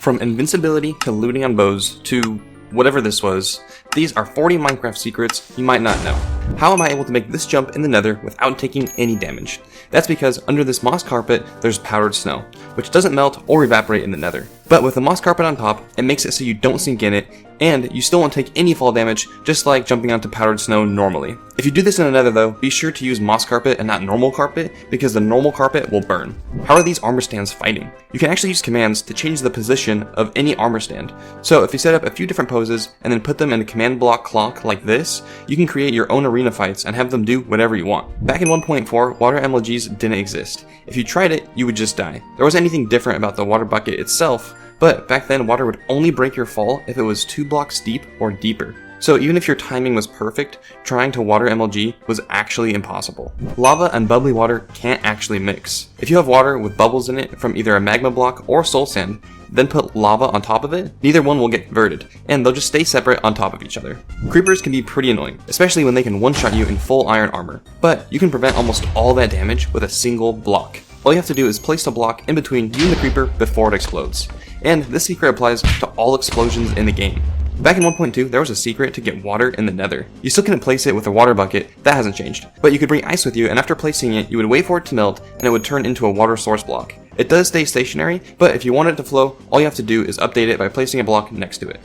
From invincibility to looting on bows to whatever this was, these are 40 Minecraft secrets you might not know. How am I able to make this jump in the nether without taking any damage? That's because under this moss carpet, there's powdered snow, which doesn't melt or evaporate in the nether. But with the moss carpet on top, it makes it so you don't sink in it, and you still won't take any fall damage, just like jumping onto powdered snow normally. If you do this in the nether though, be sure to use moss carpet and not normal carpet, because the normal carpet will burn. How are these armor stands fighting? You can actually use commands to change the position of any armor stand. So if you set up a few different poses, and then put them in a command block clock like this, you can create your own arena fights and have them do whatever you want. Back in 1.4, water MLGs didn't exist. If you tried it, you would just die. There wasn't anything different about the water bucket itself, but back then water would only break your fall if it was 2 blocks deep or deeper. So even if your timing was perfect, trying to water MLG was actually impossible. Lava and bubbly water can't actually mix. If you have water with bubbles in it from either a magma block or soul sand, then put lava on top of it, neither one will get converted, and they'll just stay separate on top of each other. Creepers can be pretty annoying, especially when they can one-shot you in full iron armor, but you can prevent almost all that damage with a single block. All you have to do is place a block in between you and the creeper before it explodes. And this secret applies to all explosions in the game. Back in 1.2, there was a secret to get water in the nether. You still couldn't place it with a water bucket, that hasn't changed. But you could bring ice with you, and after placing it, you would wait for it to melt, and it would turn into a water source block. It does stay stationary, but if you want it to flow, all you have to do is update it by placing a block next to it.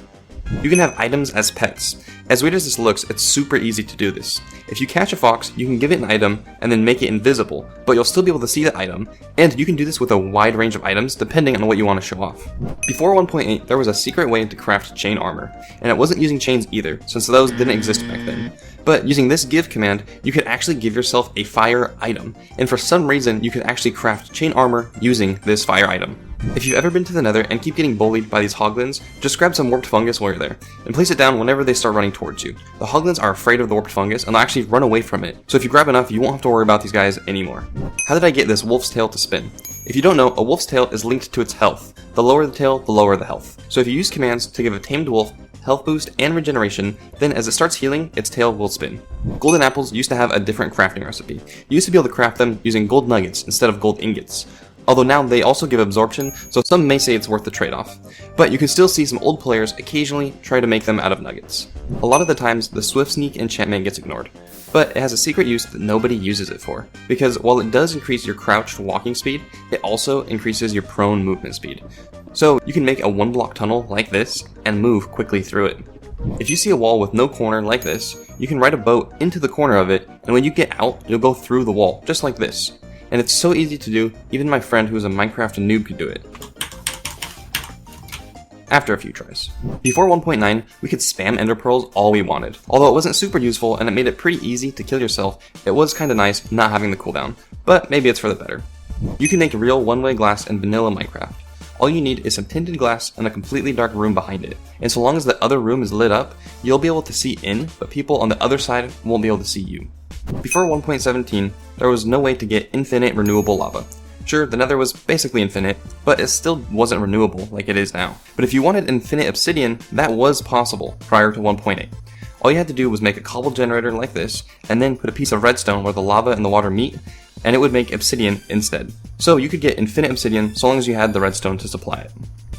You can have items as pets. As weird as this looks, it's super easy to do this. If you catch a fox, you can give it an item and then make it invisible, but you'll still be able to see the item, and you can do this with a wide range of items depending on what you want to show off. Before 1.8, there was a secret way to craft chain armor, and it wasn't using chains either, since those didn't exist back then. But using this give command, you could actually give yourself a fire item, and for some reason you could actually craft chain armor using this fire item. If you've ever been to the nether and keep getting bullied by these hoglins, just grab some warped fungus while you're there, and place it down whenever they start running towards you. The hoglins are afraid of the warped fungus and they'll actually run away from it, so if you grab enough you won't have to worry about these guys anymore. How did I get this wolf's tail to spin? If you don't know, a wolf's tail is linked to its health. The lower the tail, the lower the health. So if you use commands to give a tamed wolf health boost and regeneration, then as it starts healing, its tail will spin. Golden apples used to have a different crafting recipe. You used to be able to craft them using gold nuggets instead of gold ingots. Although now they also give absorption, so some may say it's worth the trade-off. But you can still see some old players occasionally try to make them out of nuggets. A lot of the times, the Swift Sneak enchantment gets ignored, but it has a secret use that nobody uses it for, because while it does increase your crouched walking speed, it also increases your prone movement speed. So you can make a 1-block tunnel like this, and move quickly through it. If you see a wall with no corner like this, you can ride a boat into the corner of it, and when you get out, you'll go through the wall, just like this. And it's so easy to do, even my friend who is a Minecraft noob could do it. After a few tries. Before 1.9, we could spam ender pearls all we wanted. Although it wasn't super useful and it made it pretty easy to kill yourself, it was kinda nice not having the cooldown. But maybe it's for the better. You can make real one-way glass in vanilla Minecraft. All you need is some tinted glass and a completely dark room behind it. And so long as the other room is lit up, you'll be able to see in, but people on the other side won't be able to see you. Before 1.17, there was no way to get infinite renewable lava. Sure, the nether was basically infinite, but it still wasn't renewable like it is now. But if you wanted infinite obsidian, that was possible prior to 1.8. All you had to do was make a cobble generator like this, and then put a piece of redstone where the lava and the water meet, and it would make obsidian instead. So you could get infinite obsidian so long as you had the redstone to supply it.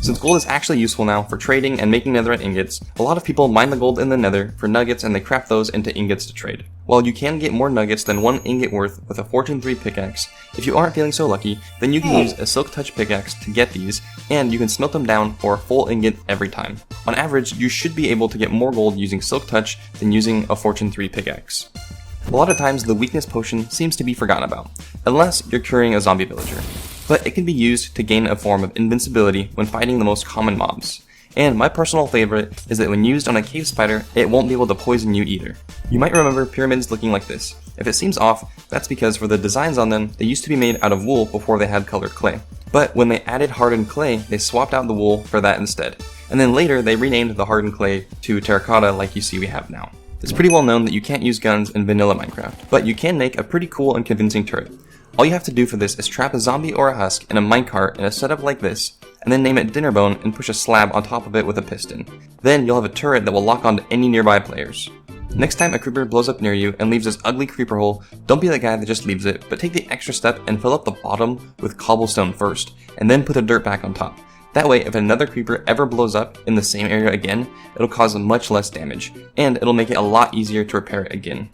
Since gold is actually useful now for trading and making netherite ingots, a lot of people mine the gold in the nether for nuggets and they craft those into ingots to trade. While you can get more nuggets than 1 ingot worth with a Fortune 3 pickaxe, if you aren't feeling so lucky, then you can use a Silk Touch pickaxe to get these, and you can smelt them down for a full ingot every time. On average, you should be able to get more gold using Silk Touch than using a Fortune 3 pickaxe. A lot of times the weakness potion seems to be forgotten about, unless you're curing a zombie villager. But it can be used to gain a form of invincibility when fighting the most common mobs. And my personal favorite is that when used on a cave spider, it won't be able to poison you either. You might remember pyramids looking like this. If it seems off, that's because for the designs on them, they used to be made out of wool before they had colored clay. But when they added hardened clay, they swapped out the wool for that instead. And then later, they renamed the hardened clay to terracotta like you see we have now. It's pretty well known that you can't use guns in vanilla Minecraft, but you can make a pretty cool and convincing turret. All you have to do for this is trap a zombie or a husk in a minecart in a setup like this, and then name it Dinnerbone and push a slab on top of it with a piston. Then you'll have a turret that will lock onto any nearby players. Next time a creeper blows up near you and leaves this ugly creeper hole, don't be the guy that just leaves it, but take the extra step and fill up the bottom with cobblestone first, and then put the dirt back on top. That way, if another creeper ever blows up in the same area again, it'll cause much less damage, and it'll make it a lot easier to repair it again.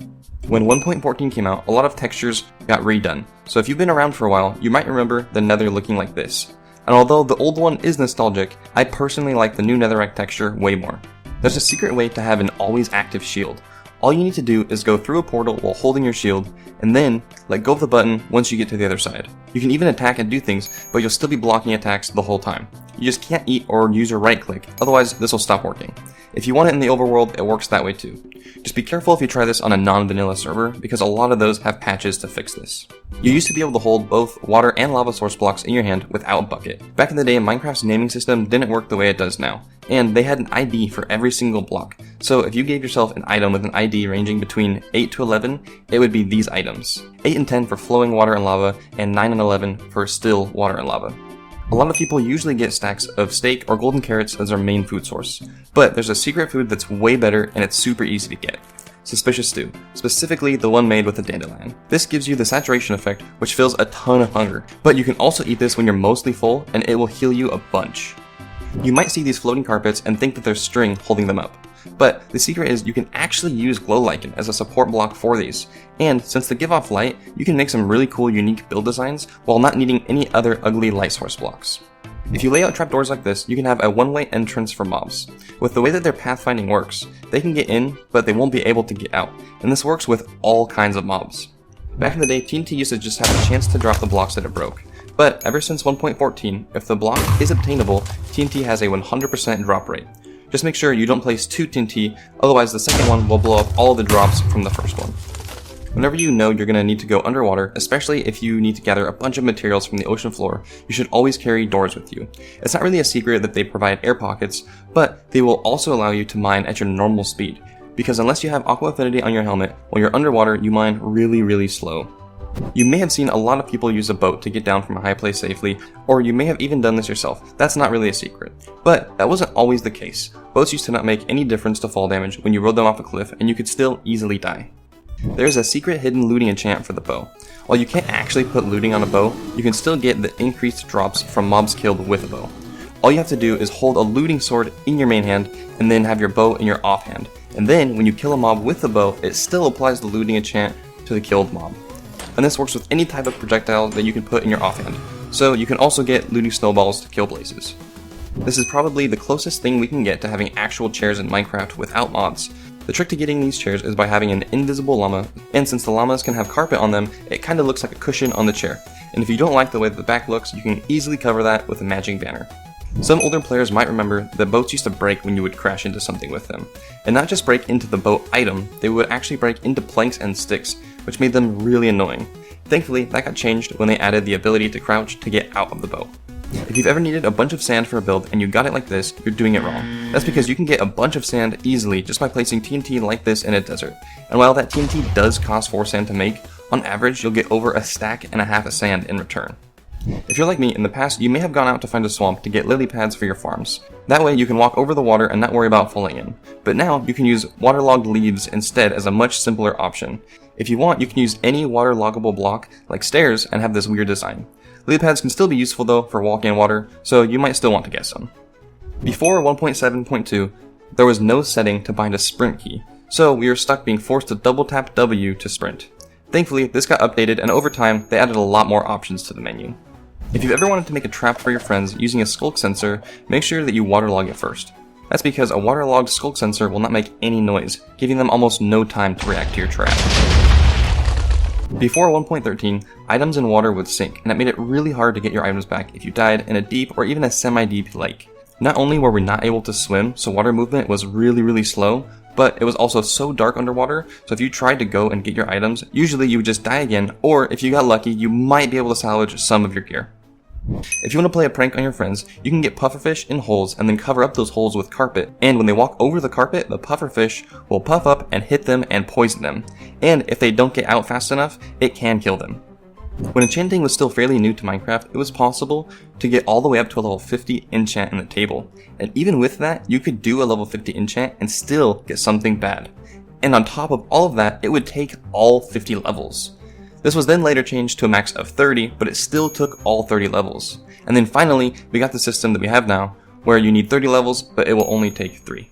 When 1.14 came out, a lot of textures got redone, so if you've been around for a while, you might remember the Nether looking like this. And although the old one is nostalgic, I personally like the new Netherrack texture way more. There's a secret way to have an always active shield. All you need to do is go through a portal while holding your shield, and then let go of the button once you get to the other side. You can even attack and do things, but you'll still be blocking attacks the whole time. You just can't eat or use your right click, otherwise this will stop working. If you want it in the overworld, it works that way too. Just be careful if you try this on a non-vanilla server, because a lot of those have patches to fix this. You used to be able to hold both water and lava source blocks in your hand without a bucket. Back in the day, Minecraft's naming system didn't work the way it does now, and they had an ID for every single block. So if you gave yourself an item with an ID ranging between 8 to 11, it would be these items. 8 and 10 for flowing water and lava, and 9 and 11 for still water and lava. A lot of people usually get stacks of steak or golden carrots as their main food source, but there's a secret food that's way better and it's super easy to get. Suspicious stew, specifically the one made with a dandelion. This gives you the saturation effect, which fills a ton of hunger, but you can also eat this when you're mostly full and it will heal you a bunch. You might see these floating carpets and think that there's string holding them up, but the secret is you can actually use glow lichen as a support block for these, and since they give off light, you can make some really cool unique build designs while not needing any other ugly light source blocks. If you lay out trapdoors like this, you can have a one-way entrance for mobs. With the way that their pathfinding works, they can get in, but they won't be able to get out, and this works with all kinds of mobs. Back in the day, TNT used to just have a chance to drop the blocks that it broke, but ever since 1.14, if the block is obtainable, TNT has a 100% drop rate. Just make sure you don't place 2 TNT, otherwise the second one will blow up all the drops from the first one. Whenever you know you're going to need to go underwater, especially if you need to gather a bunch of materials from the ocean floor, you should always carry doors with you. It's not really a secret that they provide air pockets, but they will also allow you to mine at your normal speed, because unless you have aqua affinity on your helmet, when you're underwater you mine really slow. You may have seen a lot of people use a boat to get down from a high place safely, or you may have even done this yourself. That's not really a secret. But that wasn't always the case. Boats used to not make any difference to fall damage when you rode them off a cliff, and you could still easily die. There's a secret hidden looting enchant for the bow. While you can't actually put looting on a bow, you can still get the increased drops from mobs killed with a bow. All you have to do is hold a looting sword in your main hand, and then have your bow in your offhand. And then, when you kill a mob with the bow, it still applies the looting enchant to the killed mob. And this works with any type of projectile that you can put in your offhand, so you can also get looting snowballs to kill blazes. This is probably the closest thing we can get to having actual chairs in Minecraft without mods. The trick to getting these chairs is by having an invisible llama, and since the llamas can have carpet on them, it kinda looks like a cushion on the chair, and if you don't like the way the back looks, you can easily cover that with a magic banner. Some older players might remember that boats used to break when you would crash into something with them, and not just break into the boat item, they would actually break into planks and sticks, which made them really annoying. Thankfully, that got changed when they added the ability to crouch to get out of the boat. If you've ever needed a bunch of sand for a build and you got it like this, you're doing it wrong. That's because you can get a bunch of sand easily just by placing TNT like this in a desert. And while that TNT does cost 4 sand to make, on average you'll get over a stack and a half of sand in return. If you're like me, in the past you may have gone out to find a swamp to get lily pads for your farms. That way you can walk over the water and not worry about falling in. But now you can use waterlogged leaves instead as a much simpler option. If you want, you can use any waterloggable block like stairs and have this weird design. Lily pads can still be useful though for walking in water, so you might still want to get some. Before 1.7.2, there was no setting to bind a sprint key, so we were stuck being forced to double tap W to sprint. Thankfully, this got updated and over time they added a lot more options to the menu. If you've ever wanted to make a trap for your friends using a skulk sensor, make sure that you waterlog it first. That's because a waterlogged skulk sensor will not make any noise, giving them almost no time to react to your trap. Before 1.13, items in water would sink, and it made it really hard to get your items back if you died in a deep or even a semi-deep lake. Not only were we not able to swim, so water movement was really slow, but it was also so dark underwater, so if you tried to go and get your items, usually you would just die again, or if you got lucky, you might be able to salvage some of your gear. If you want to play a prank on your friends, you can get pufferfish in holes and then cover up those holes with carpet, and when they walk over the carpet, the pufferfish will puff up and hit them and poison them, and if they don't get out fast enough, it can kill them. When enchanting was still fairly new to Minecraft, it was possible to get all the way up to a level 50 enchant in the table, and even with that, you could do a level 50 enchant and still get something bad. And on top of all of that, it would take all 50 levels. This was then later changed to a max of 30, but it still took all 30 levels. And then finally, we got the system that we have now, where you need 30 levels, but it will only take 3.